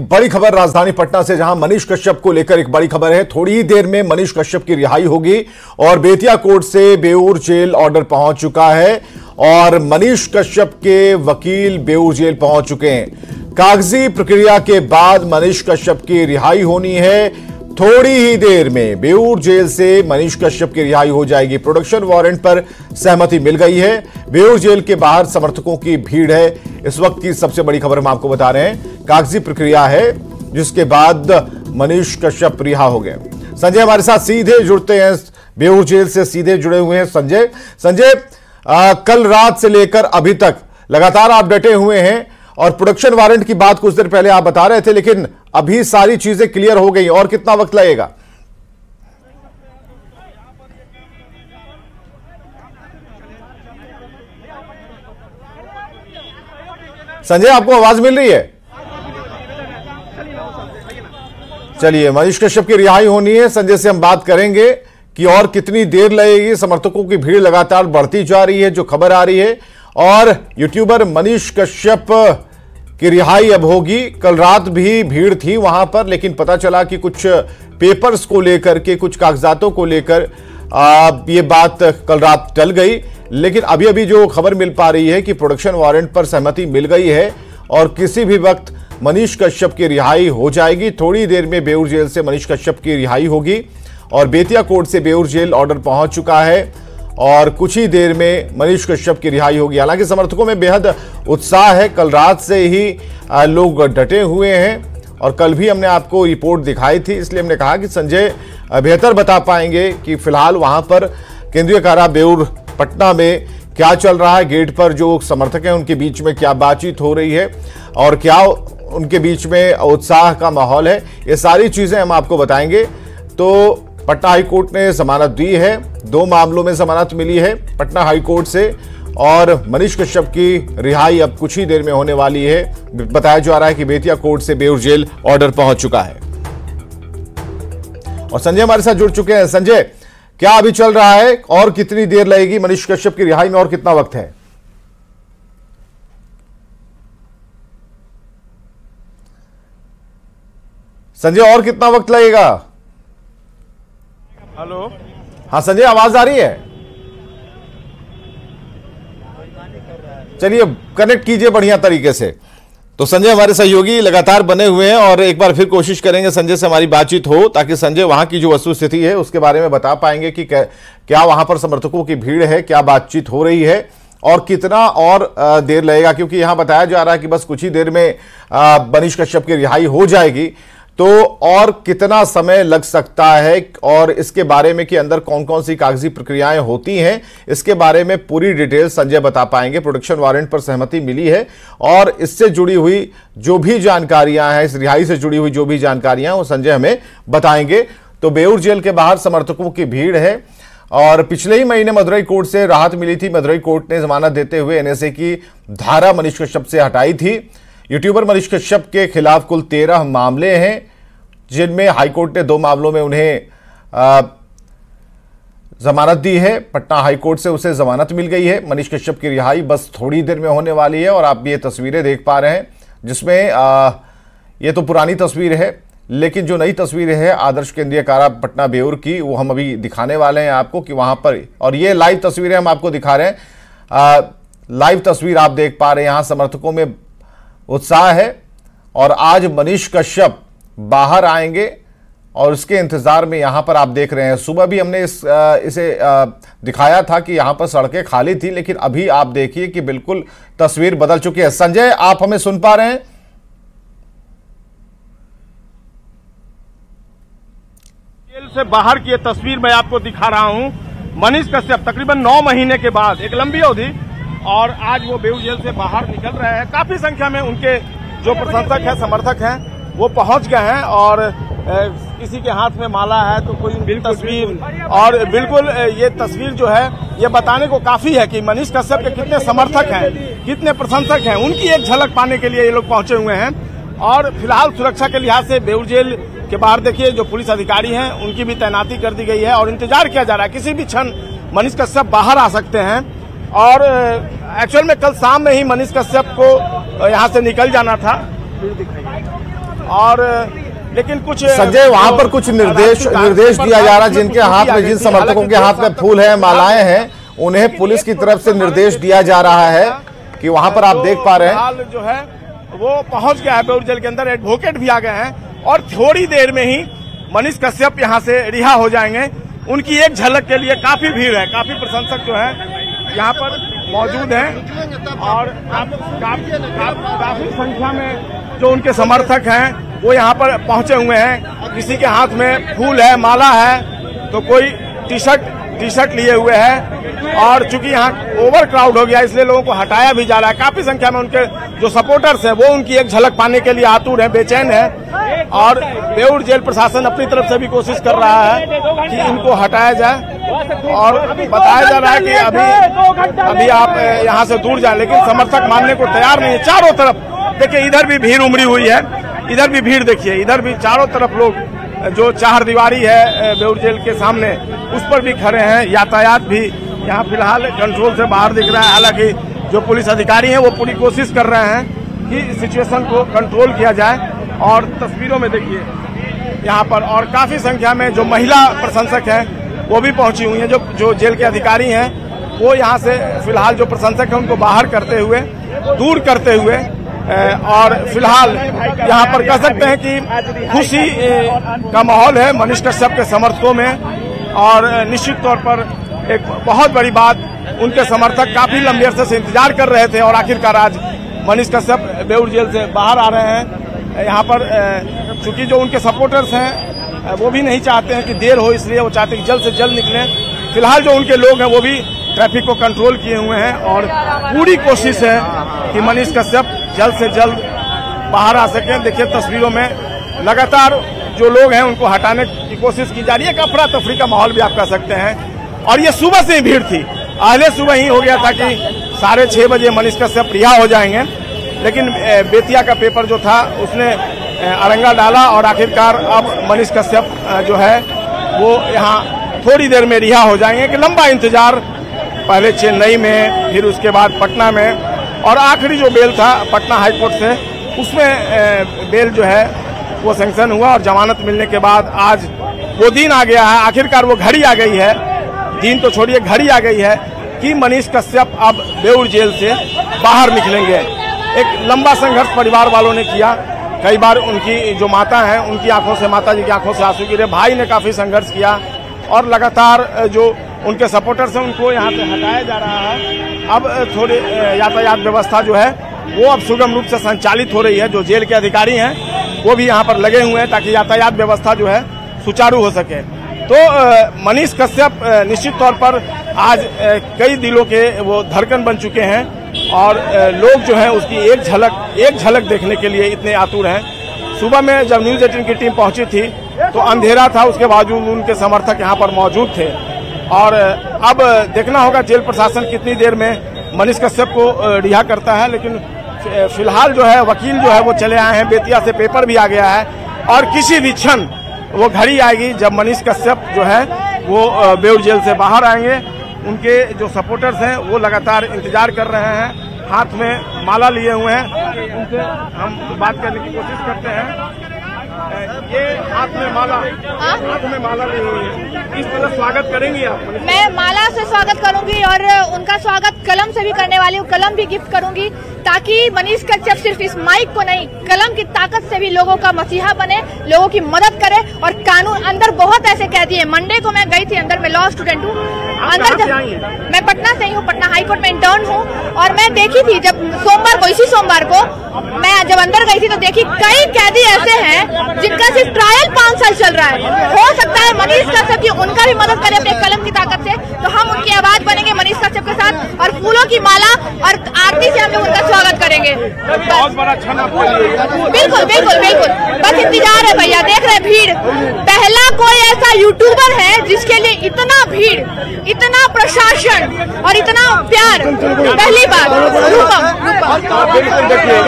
बड़ी खबर राजधानी पटना से, जहां मनीष कश्यप को लेकर एक बड़ी खबर है। थोड़ी ही देर में मनीष कश्यप की रिहाई होगी और बेतिया कोर्ट से बेऊर जेल ऑर्डर पहुंच चुका है और मनीष कश्यप के वकील बेऊर जेल पहुंच चुके हैं। कागजी प्रक्रिया के बाद मनीष कश्यप की रिहाई होनी है। थोड़ी ही देर में बेऊर जेल से मनीष कश्यप की रिहाई हो जाएगी। प्रोडक्शन वारंट पर सहमति मिल गई है। बेऊर जेल के बाहर समर्थकों की भीड़ है। इस वक्त की सबसे बड़ी खबर हम आपको बता रहे हैं। कागजी प्रक्रिया है जिसके बाद मनीष कश्यप रिहा हो गए। संजय हमारे साथ सीधे जुड़ते हैं, बेऊर जेल से सीधे जुड़े हुए हैं संजय, कल रात से लेकर अभी तक लगातार आप डटे हुए हैं और प्रोडक्शन वारंट की बात कुछ देर पहले आप बता रहे थे, लेकिन अभी सारी चीजें क्लियर हो गई और कितना वक्त लगेगा? संजय, आपको आवाज मिल रही है? चलिए, मनीष कश्यप की रिहाई होनी है। संजय से हम बात करेंगे कि और कितनी देर लगेगी। समर्थकों की भीड़ लगातार बढ़ती जा रही है, जो खबर आ रही है, और यूट्यूबर मनीष कश्यप की रिहाई अब होगी। कल रात भी भीड़ थी वहां पर, लेकिन पता चला कि कुछ पेपर्स को लेकर के, कुछ कागजातों को लेकर ये बात कल रात टल गई। लेकिन अभी अभी जो खबर मिल पा रही है कि प्रोडक्शन वारंट पर सहमति मिल गई है और किसी भी वक्त मनीष कश्यप की रिहाई हो जाएगी। थोड़ी देर में बेऊर जेल से मनीष कश्यप की रिहाई होगी और बेतिया कोर्ट से बेऊर जेल ऑर्डर पहुंच चुका है और कुछ ही देर में मनीष कश्यप की रिहाई होगी। हालांकि समर्थकों में बेहद उत्साह है। कल रात से ही लोग डटे हुए हैं और कल भी हमने आपको रिपोर्ट दिखाई थी, इसलिए हमने कहा कि संजय बेहतर बता पाएंगे कि फिलहाल वहां पर केंद्रीय कारा बेऊर पटना में क्या चल रहा है। गेट पर जो समर्थक हैं उनके बीच में क्या बातचीत हो रही है और क्या उनके बीच में उत्साह का माहौल है, ये सारी चीजें हम आपको बताएंगे। तो पटना हाईकोर्ट ने जमानत दी है, 2 मामलों में जमानत मिली है पटना हाईकोर्ट से और मनीष कश्यप की रिहाई अब कुछ ही देर में होने वाली है। बताया जा रहा है कि बेतिया कोर्ट से बेऊर जेल ऑर्डर पहुंच चुका है और संजय हमारे साथ जुड़ चुके हैं। संजय, क्या अभी चल रहा है और कितनी देर लगेगी मनीष कश्यप की रिहाई में और कितना वक्त है? संजय, और कितना वक्त लगेगा? हेलो, हाँ संजय, आवाज आ रही है? चलिए, कनेक्ट कीजिए बढ़िया तरीके से। तो संजय हमारे सहयोगी लगातार बने हुए हैं और एक बार फिर कोशिश करेंगे संजय से हमारी बातचीत हो, ताकि संजय वहां की जो वस्तुस्थिति है उसके बारे में बता पाएंगे कि क्या वहां पर समर्थकों की भीड़ है, क्या बातचीत हो रही है और कितना और देर लगेगा। क्योंकि यहां बताया जा रहा है कि बस कुछ ही देर में मनीष कश्यप की रिहाई हो जाएगी, तो और कितना समय लग सकता है और इसके बारे में कि अंदर कौन कौन सी कागजी प्रक्रियाएं होती हैं, इसके बारे में पूरी डिटेल संजय बता पाएंगे। प्रोडक्शन वारंट पर सहमति मिली है और इससे जुड़ी हुई जो भी जानकारियां हैं, इस रिहाई से जुड़ी हुई जो भी जानकारियां वो संजय हमें बताएंगे। तो बेऊर जेल के बाहर समर्थकों की भीड़ है और पिछले ही महीने मदुरई कोर्ट से राहत मिली थी। मदुरई कोर्ट ने जमानत देते हुए एनएसए की धारा मनीष कश्यप से हटाई थी। यूट्यूबर मनीष कश्यप के खिलाफ कुल 13 मामले हैं, जिनमें हाईकोर्ट ने 2 मामलों में उन्हें जमानत दी है। पटना हाईकोर्ट से उसे जमानत मिल गई है। मनीष कश्यप की रिहाई बस थोड़ी देर में होने वाली है और आप ये तस्वीरें देख पा रहे हैं, जिसमें ये तो पुरानी तस्वीर है, लेकिन जो नई तस्वीर है आदर्श केंद्रीय कारा पटना बेऊर की, वो हम अभी दिखाने वाले हैं आपको कि वहां पर, और ये लाइव तस्वीरें हम आपको दिखा रहे हैं। लाइव तस्वीर आप देख पा रहे हैं। यहाँ समर्थकों में उत्साह है और आज मनीष कश्यप बाहर आएंगे और उसके इंतजार में यहां पर आप देख रहे हैं। सुबह भी हमने इसे दिखाया था कि यहां पर सड़कें खाली थी, लेकिन अभी आप देखिए कि बिल्कुल तस्वीर बदल चुकी है। संजय, आप हमें सुन पा रहे हैं? जेल से बाहर की ये तस्वीर मैं आपको दिखा रहा हूं। मनीष कश्यप तकरीबन 9 महीने के बाद, एक लंबी अवधि, और आज वो बेऊर जेल से बाहर निकल रहे हैं। काफी संख्या में उनके जो प्रशंसक हैं, समर्थक हैं, वो पहुंच गए हैं और किसी के हाथ में माला है तो कोई तस्वीर, और बिल्कुल ये तस्वीर जो है ये बताने को काफी है कि मनीष कश्यप के कितने समर्थक हैं, कितने प्रशंसक हैं, उनकी एक झलक पाने के लिए ये लोग पहुंचे हुए हैं। और फिलहाल सुरक्षा के लिहाज से बेऊर जेल के बाहर देखिए जो पुलिस अधिकारी हैं उनकी भी तैनाती कर दी गई है और इंतजार किया जा रहा है, किसी भी क्षण मनीष कश्यप बाहर आ सकते हैं। और एक्चुअल में कल शाम में ही मनीष कश्यप को यहाँ से निकल जाना था और लेकिन कुछ संजय वहां पर कुछ निर्देश दिया जा रहा है, जिनके हाथ में, जिन समर्थकों के हाथ में फूल है, मालाएं हैं, उन्हें पुलिस की तरफ से निर्देश दिया जा रहा है कि वहां पर आप देख पा रहे हैं हाल जो है वो पहुंच गया है बेउर जेल के अंदर। एडवोकेट भी आ गए हैं और थोड़ी देर में ही मनीष कश्यप यहां से रिहा हो जाएंगे। उनकी एक झलक के लिए काफी भीड़ है, काफी प्रशंसक जो है यहाँ पर मौजूद हैं और काफी संख्या में जो उनके समर्थक हैं वो यहाँ पर पहुंचे हुए हैं। किसी के हाथ में फूल है, माला है, तो कोई टी शर्ट लिए हुए है। और चूंकि यहाँ ओवर क्राउड हो गया इसलिए लोगों को हटाया भी जा रहा है। काफी संख्या में उनके जो सपोर्टर्स हैं वो उनकी एक झलक पाने के लिए आतुर हैं, बेचैन है। और बेउर जेल प्रशासन अपनी तरफ से भी कोशिश कर रहा है कि इनको हटाया जाए और बताया जा रहा है कि अभी आप यहाँ से दूर जाए, लेकिन समर्थक मानने को तैयार नहीं है। चारों तरफ देखिए, इधर भी भीड़ उमड़ी हुई है, इधर भी भीड़ देखिए, इधर भी चारों तरफ लोग, जो चार दीवारी है बेउर जेल के सामने उस पर भी खड़े हैं। यातायात भी यहाँ फिलहाल कंट्रोल से बाहर दिख रहा है। हालांकि जो पुलिस अधिकारी हैं वो पूरी कोशिश कर रहे हैं कि सिचुएशन को कंट्रोल किया जाए। और तस्वीरों में देखिए यहाँ पर, और काफी संख्या में जो महिला प्रशंसक हैं वो भी पहुंची हुई हैं। जो जेल के अधिकारी हैं वो यहाँ से फिलहाल जो प्रशंसक हैं उनको बाहर करते हुए, दूर करते हुए, और फिलहाल यहाँ पर कह सकते हैं कि खुशी का माहौल है मनीष कश्यप के समर्थकों में। और निश्चित तौर पर एक बहुत बड़ी बात, उनके समर्थक काफी लंबे अरसे से इंतजार कर रहे थे और आखिरकार आज मनीष कश्यप बेउर जेल से बाहर आ रहे हैं। यहाँ पर चूंकि जो उनके सपोर्टर्स हैं वो भी नहीं चाहते हैं कि देर हो, इसलिए वो चाहते हैं कि जल्द से जल्द निकलें। फिलहाल जो उनके लोग हैं वो भी ट्रैफिक को कंट्रोल किए हुए हैं और पूरी कोशिश है कि मनीष कश्यप जल्द से जल्द बाहर आ सकें। देखिए तस्वीरों में लगातार जो लोग हैं उनको हटाने की कोशिश की जा रही है। एक अफरा तफरी का माहौल भी आप कह सकते हैं। और ये सुबह से ही भीड़ थी, पहले सुबह ही हो गया था कि 6:30 बजे मनीष कश्यप रिहा हो जाएंगे, लेकिन बेतिया का पेपर जो था उसने अड़ंगा डाला और आखिरकार अब मनीष कश्यप जो है वो यहाँ थोड़ी देर में रिहा हो जाएंगे। कि लंबा इंतजार, पहले चेन्नई में, फिर उसके बाद पटना में, और आखिरी जो बेल था पटना हाईकोर्ट से, उसमें बेल जो है वो सैंक्शन हुआ और जमानत मिलने के बाद आज वो दिन आ गया है। आखिरकार वो घड़ी आ गई है, दिन तो छोड़िए घड़ी आ गई है कि मनीष कश्यप अब बेउर जेल से बाहर निकलेंगे। एक लंबा संघर्ष परिवार वालों ने किया, कई बार उनकी जो माता हैं उनकी आंखों से, माता जी की आंखों से आंसू गिरे। भाई ने काफी संघर्ष किया और लगातार जो उनके सपोर्टर्स हैं उनको यहाँ से हटाया जा रहा है। अब थोड़ी यातायात व्यवस्था जो है वो अब सुगम रूप से संचालित हो रही है। जो जेल के अधिकारी हैं वो भी यहाँ पर लगे हुए हैं ताकि यातायात व्यवस्था जो है सुचारू हो सके। तो मनीष कश्यप निश्चित तौर पर आज कई दिलों के वो धड़कन बन चुके हैं और लोग जो है उसकी एक झलक देखने के लिए इतने आतुर हैं। सुबह में जब न्यूज़ 18 की टीम पहुंची थी तो अंधेरा था, उसके बावजूद उनके समर्थक यहाँ पर मौजूद थे। और अब देखना होगा जेल प्रशासन कितनी देर में मनीष कश्यप को रिहा करता है। लेकिन फिलहाल जो है वकील जो है वो चले आए हैं, बेतिया से पेपर भी आ गया है और किसी भी क्षण वो घड़ी आएगी जब मनीष कश्यप जो है वो बेउर जेल से बाहर आएंगे। उनके जो सपोर्टर्स हैं वो लगातार इंतजार कर रहे हैं, हाथ में माला लिए हुए हैं। उनसे हम बात करने की कोशिश करते हैं। ये हाथ में माला लिए हुए हैं, इस तरह स्वागत करेंगी आप? मैं माला से स्वागत करूंगी और उनका स्वागत कलम से भी करने वाली हूँ। कलम भी गिफ्ट करूंगी ताकि मनीष कश्यप सिर्फ इस माइक को नहीं, कलम की ताकत से भी लोगों का मसीहा बने, लोगों की मदद करे। और कानून अंदर बहुत ऐसे कहती है। मंडे को मैं गई थी अंदर, मैं लॉ स्टूडेंट हूँ अंदर, मैं पटना से ही हूँ, पटना हाईकोर्ट में इंटर्न हूँ। और मैं देखी थी जब सोमवार को, इसी सोमवार को मैं जब अंदर गई थी तो देखी कई कैदी ऐसे हैं जिनका सिर्फ ट्रायल 5 साल चल रहा है। हो सकता है मनीष कश्यप की उनका भी मदद करे अपने कलम की ताकत से, तो हम उनकी आवाज बनेंगे मनीष कश्यप के साथ और फूलों की माला और आरती से हम लोग उनका स्वागत करेंगे। बहुत बड़ा क्षण आपके लिए। बिल्कुल बिल्कुल बिल्कुल, बस इंतजार है भैया, देख रहे भीड़। पहला कोई ऐसा यूट्यूबर है जिसके लिए इतना भीड़, इतना प्रशासन और इतना प्यार, पहली बार। बिल्कुल देखिए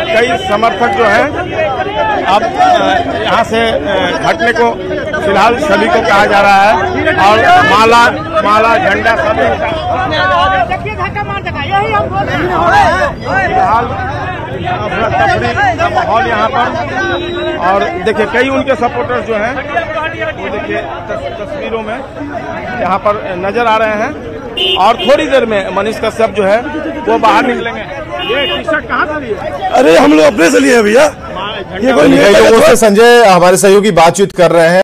कई समर्थक जो हैं अब यहाँ से हटने को फिलहाल सभी को कहा जा रहा है और माला झंडा सभी फिलहाल तफरी का माहौल यहाँ पर। और देखिए कई उनके सपोर्टर्स जो हैं वो देखिए तस्वीरों में यहाँ पर नजर आ रहे हैं। और थोड़ी देर में मनीष कश्यप जो है वो बाहर निकलेंगे। ये टी शर्ट कहाँ से लिए? अरे हम लोग अपने से लिए भैया। ये कोई लोगों से संजय हमारे सहयोगी बातचीत कर रहे हैं।